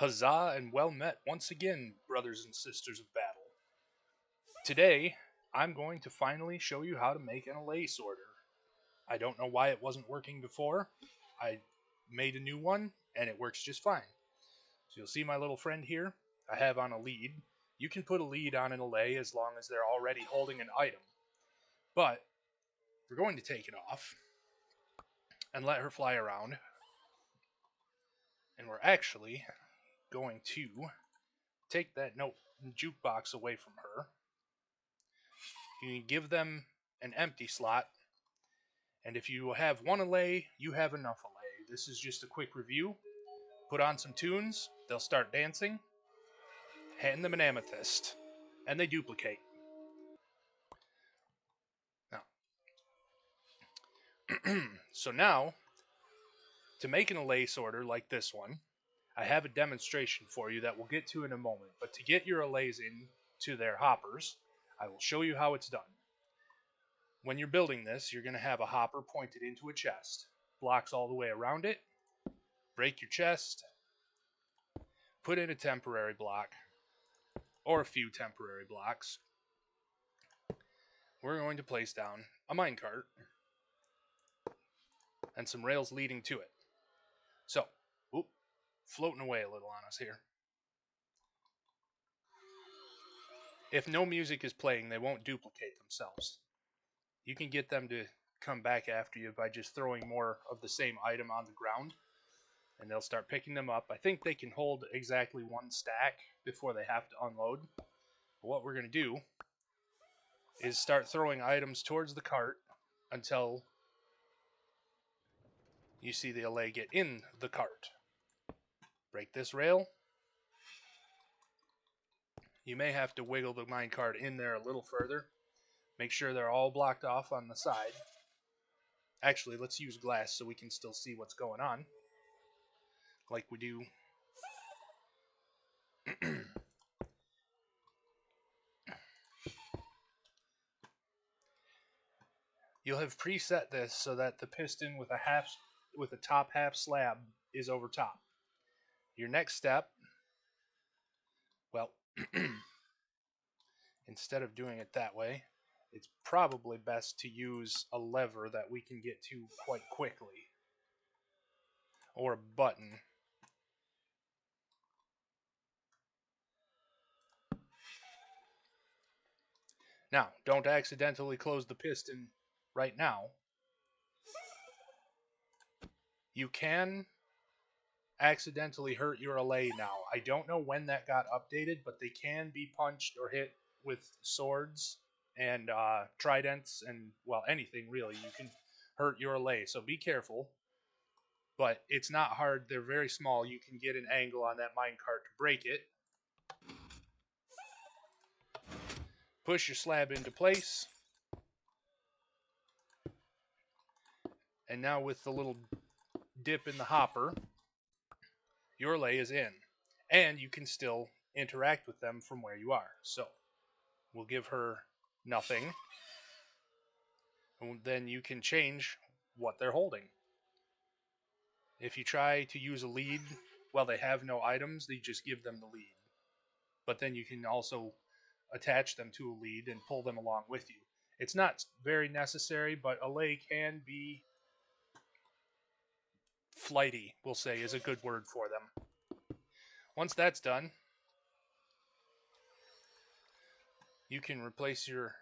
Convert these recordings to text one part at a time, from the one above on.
Huzzah and well met once again, brothers and sisters of battle. Today, I'm going to finally show you how to make an Allay sorter. I don't know why it wasn't working before. I made a new one, and it works just fine. So you'll see my little friend here. I have on a lead. You can put a lead on an Allay as long as they're already holding an item. But we're going to take it off and let her fly around. And we're actually going to take that note jukebox away from her. You can give them an empty slot, and if you have one Allay, you have enough Allay. This is just a quick review. Put on some tunes, they'll start dancing, hand them an amethyst, and they duplicate. Now, so now, to make an Allay sorter like this one, I have a demonstration for you that we'll get to in a moment, but to get your Allays into their hoppers, I will show you how it's done. When you're building this, you're going to have a hopper pointed into a chest, blocks all the way around it, break your chest, put in a temporary block, or a few temporary blocks. We're going to place down a minecart and some rails leading to it. So, floating away a little on us here. If no music is playing, they won't duplicate themselves. You can get them to come back after you by just throwing more of the same item on the ground, and they'll start picking them up. I think they can hold exactly one stack before they have to unload. But what we're going to do is start throwing items towards the cart until you see the Allay get in the cart. Break this rail. You may have to wiggle the minecart in there a little further. Make sure they're all blocked off on the side. Actually, let's use glass so we can still see what's going on, like we do. You'll have preset this so that the piston with a top half slab is over top. Your next step, well, instead of doing it that way, it's probably best to use a lever that we can get to quite quickly, or a button. Now, don't accidentally close the piston right now. You can accidentally hurt your Allay now. I don't know when that got updated, but they can be punched or hit with swords and tridents and, well, anything really. You can hurt your Allay, so be careful. But it's not hard. They're very small. You can get an angle on that minecart to break it. Push your slab into place. And now with the little dip in the hopper, your Allay is in. And you can still interact with them from where you are. So, we'll give her nothing. And then you can change what they're holding. If you try to use a lead while they have no items, you just give them the lead. But then you can also attach them to a lead and pull them along with you. It's not very necessary, but Allay can be flighty, we'll say, is a good word for them. Once that's done, you can replace your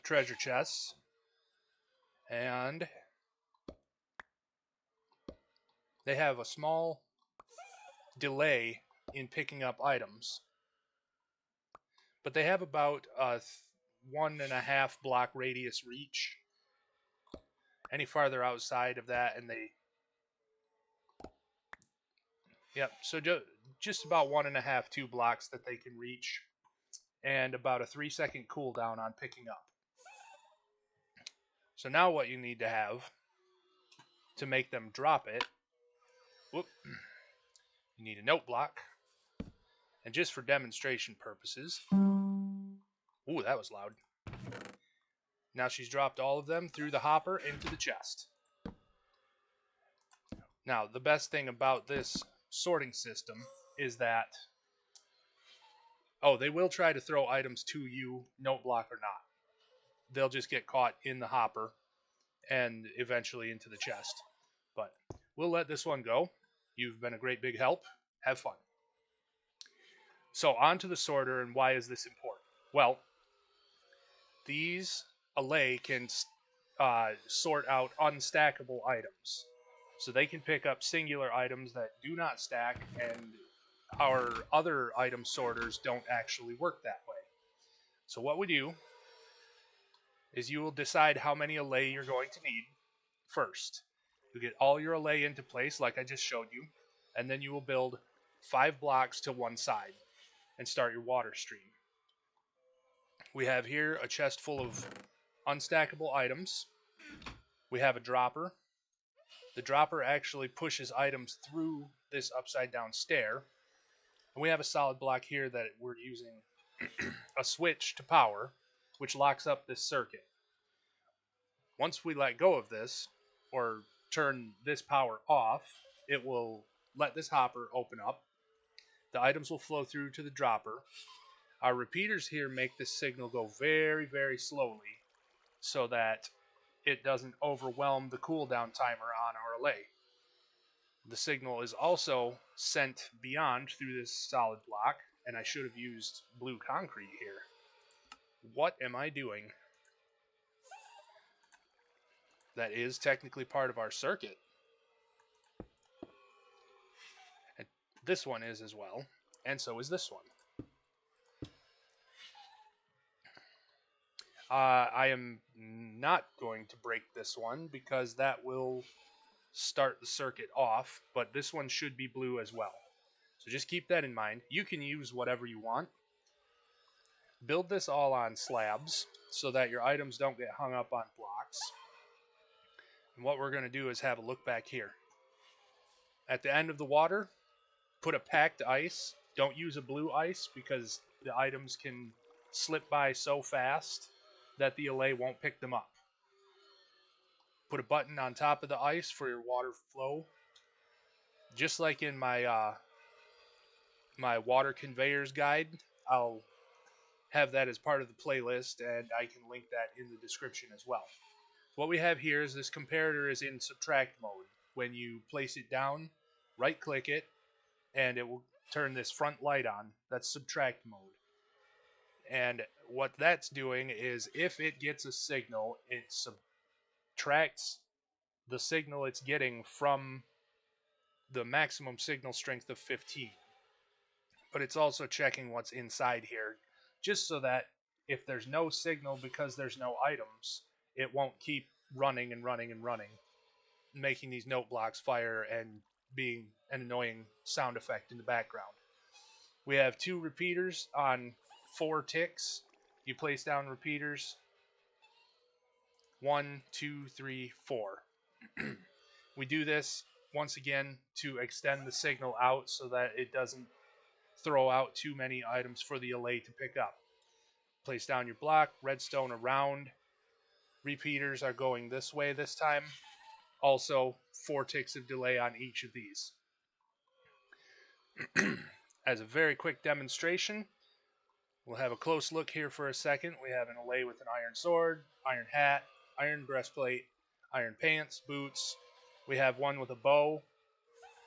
treasure chests, and they have a small delay in picking up items, but they have about a 1.5 block radius reach. Any farther outside of that, and so just about 1.5, 2 blocks that they can reach, and about a 3-second cooldown on picking up. So now what you need to have to make them drop it, you need a note block, and just for demonstration purposes, ooh, that was loud. Now she's dropped all of them through the hopper into the chest. Now, the best thing about this sorting system is that, oh, they will try to throw items to you, note block or not. They'll just get caught in the hopper and eventually into the chest. But we'll let this one go. You've been a great big help. Have fun. So on to the sorter, and why is this important? Well, these Allay can sort out unstackable items. So they can pick up singular items that do not stack, and our other item sorters don't actually work that way. So what we do is you will decide how many Allay you're going to need first. You get all your Allay into place like I just showed you, and then you will build 5 blocks to one side and start your water stream. We have here a chest full of unstackable items. We have a dropper. The dropper actually pushes items through this upside down stair. And we have a solid block here that we're using a switch to power, which locks up this circuit. Once we let go of this, or turn this power off, it will let this hopper open up. The items will flow through to the dropper. Our repeaters here make this signal go very, very slowly so that it doesn't overwhelm the cooldown timer on our Allay. The signal is also sent beyond through this solid block, and I should have used blue concrete here. What am I doing? That is technically part of our circuit. And this one is as well, and so is this one. I am not going to break this one because that will start the circuit off, but this one should be blue as well. So just keep that in mind. You can use whatever you want. Build this all on slabs so that your items don't get hung up on blocks. And what we're going to do is have a look back here. At the end of the water, put a packed ice. Don't use a blue ice because the items can slip by so fast that the Allay won't pick them up. Put a button on top of the ice for your water flow. Just like in my my water conveyors guide, I'll have that as part of the playlist, and I can link that in the description as well. What we have here is this comparator is in subtract mode. When you place it down, right click it, and it will turn this front light on. That's subtract mode. And what that's doing is if it gets a signal, it subtracts the signal it's getting from the maximum signal strength of 15. But it's also checking what's inside here, just so that if there's no signal because there's no items, it won't keep running and running and running, making these note blocks fire and being an annoying sound effect in the background. We have 2 repeaters on 4 ticks. You place down repeaters. 1, 2, 3, 4. We do this once again to extend the signal out so that it doesn't throw out too many items for the Allay to pick up. Place down your block, redstone around. Repeaters are going this way this time. Also, 4 ticks of delay on each of these. As a very quick demonstration, we'll have a close look here for a second. We have an Allay with an iron sword, iron hat, iron breastplate, iron pants, boots. We have one with a bow.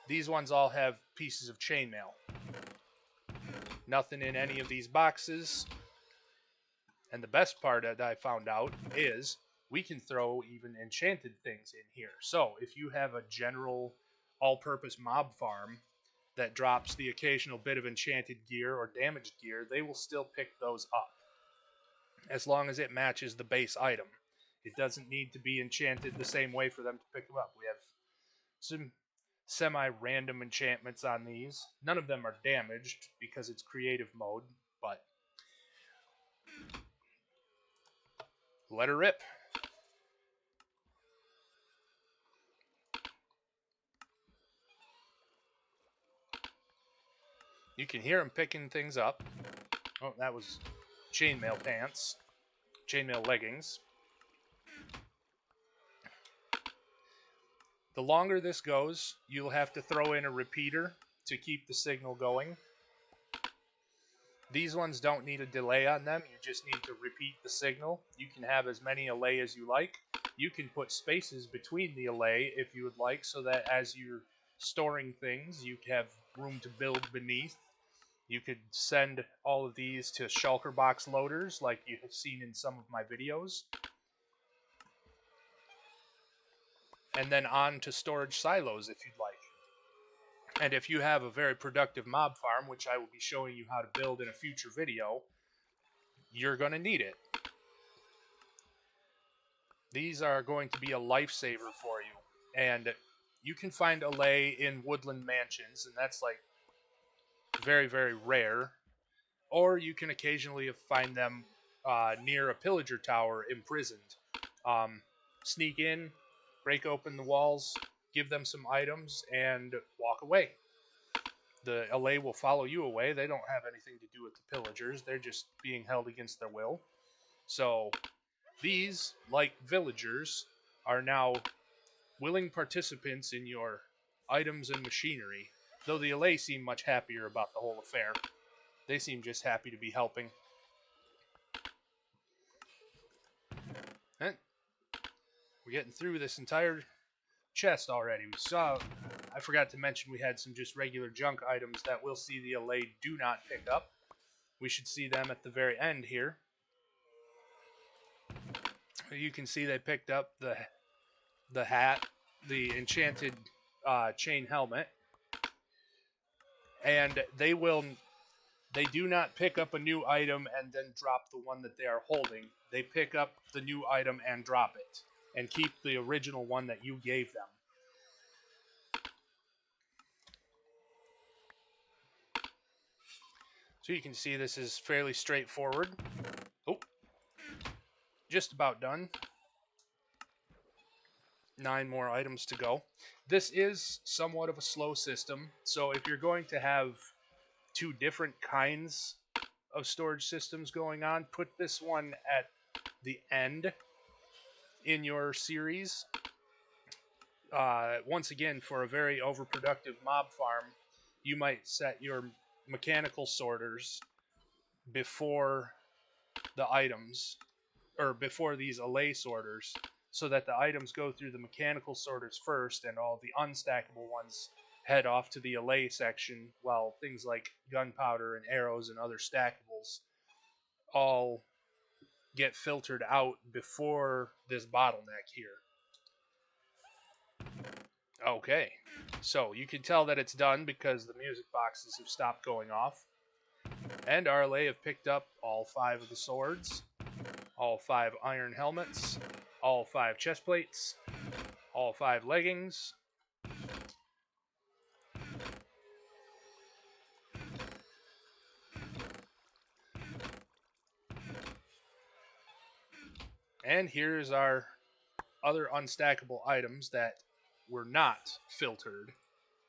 These ones all have pieces of chainmail. Nothing in any of these boxes. And the best part that I found out is we can throw even enchanted things in here. So if you have a general all-purpose mob farm that drops the occasional bit of enchanted gear or damaged gear, they will still pick those up as long as it matches the base item. It doesn't need to be enchanted the same way for them to pick them up. We have some semi-random enchantments on these. None of them are damaged because it's creative mode, but let her rip. You can hear him picking things up. Oh, that was chainmail pants. Chainmail leggings. The longer this goes, you'll have to throw in a repeater to keep the signal going. These ones don't need a delay on them. You just need to repeat the signal. You can have as many Allay as you like. You can put spaces between the Allay if you would like, so that as you're storing things, you have room to build beneath. You could send all of these to shulker box loaders like you have seen in some of my videos. And then on to storage silos if you'd like. And if you have a very productive mob farm, which I will be showing you how to build in a future video, you're going to need it. These are going to be a lifesaver for you. And you can find Allay in woodland mansions, and that's like very, very rare. Or you can occasionally find them near a pillager tower imprisoned. Sneak in, break open the walls, give them some items, and walk away. The Allay will follow you away. They don't have anything to do with the pillagers. They're just being held against their will. So these, like villagers, are now willing participants in your items and machinery, though the Allay seem much happier about the whole affair. They seem just happy to be helping. And we're getting through this entire chest already. I forgot to mention we had some just regular junk items that we'll see the Allay do not pick up. We should see them at the very end here. You can see they picked up the hat, the enchanted chain helmet, and they do not pick up a new item and then drop the one that they are holding. They pick up the new item and drop it, and keep the original one that you gave them. So you can see this is fairly straightforward. Oh, just about done. 9 more items to go. This is somewhat of a slow system, so if you're going to have 2 different kinds of storage systems going on, put this one at the end in your series. Once again, for a very overproductive mob farm, you might set your mechanical sorters before the items, or before these Allay sorters, so that the items go through the mechanical sorters first and all the unstackable ones head off to the Allay section, while things like gunpowder and arrows and other stackables all get filtered out before this bottleneck here. Okay, so you can tell that it's done because the music boxes have stopped going off. And our Allay have picked up all 5 of the swords, all 5 iron helmets, all 5 chest plates, all 5 leggings, and here's our other unstackable items that were not filtered.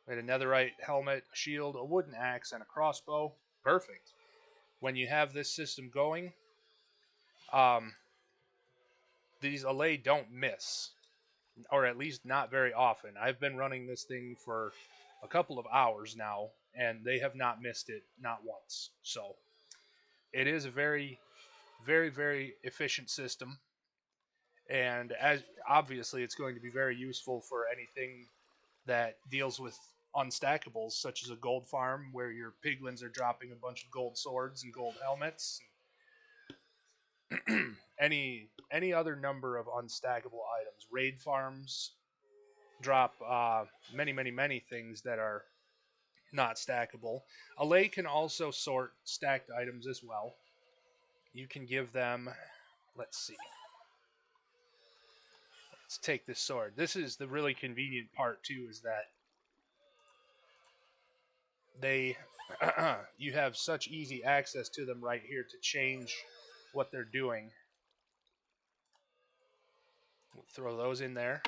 We had a netherite helmet, a shield, a wooden axe, and a crossbow. Perfect. When you have this system going, these Allay don't miss, or at least not very often. I've been running this thing for a couple of hours now, and they have not missed it, not once. So it is a very, very, very efficient system, and as obviously it's going to be very useful for anything that deals with unstackables, such as a gold farm where your piglins are dropping a bunch of gold swords and gold helmets. any other number of unstackable items. Raid farms drop many things that are not stackable. Allay can also sort stacked items as well. You can give them, let's see. Let's take this sword. This is the really convenient part too, is that they you have such easy access to them right here to change what they're doing. We'll throw those in there.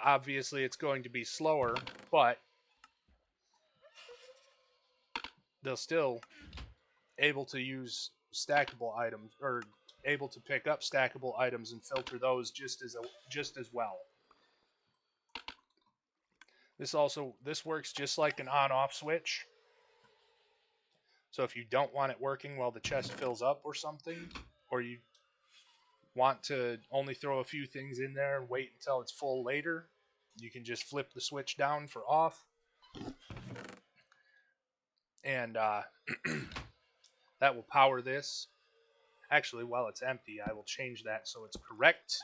Obviously, it's going to be slower, but they'll still able to use stackable items, or able to pick up stackable items and filter those just as well. This works just like an on-off switch. So if you don't want it working while the chest fills up or something, or you want to only throw a few things in there and wait until it's full later, you can just flip the switch down for off, and that will power this. Actually, while it's empty, I will change that so it's correct.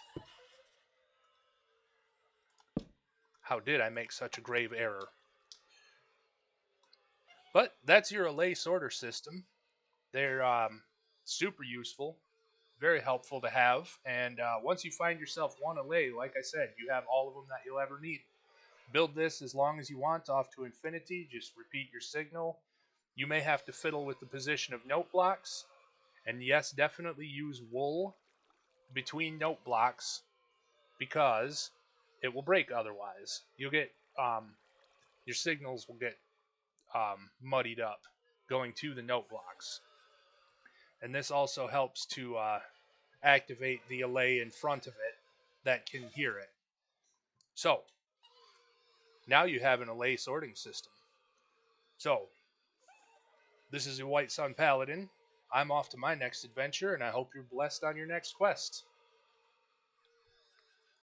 How did I make such a grave error? But that's your Allay sorter system. They're super useful, very helpful to have. And once you find yourself one Allay, like I said, you have all of them that you'll ever need. Build this as long as you want off to infinity. Just repeat your signal. You may have to fiddle with the position of note blocks. And yes, definitely use wool between note blocks because it will break otherwise. You'll get your signals will get muddied up going to the note blocks. And this also helps to activate the Allay in front of it that can hear it. So, now you have an Allay sorting system. So, this is your White Sun Paladin. I'm off to my next adventure, and I hope you're blessed on your next quest.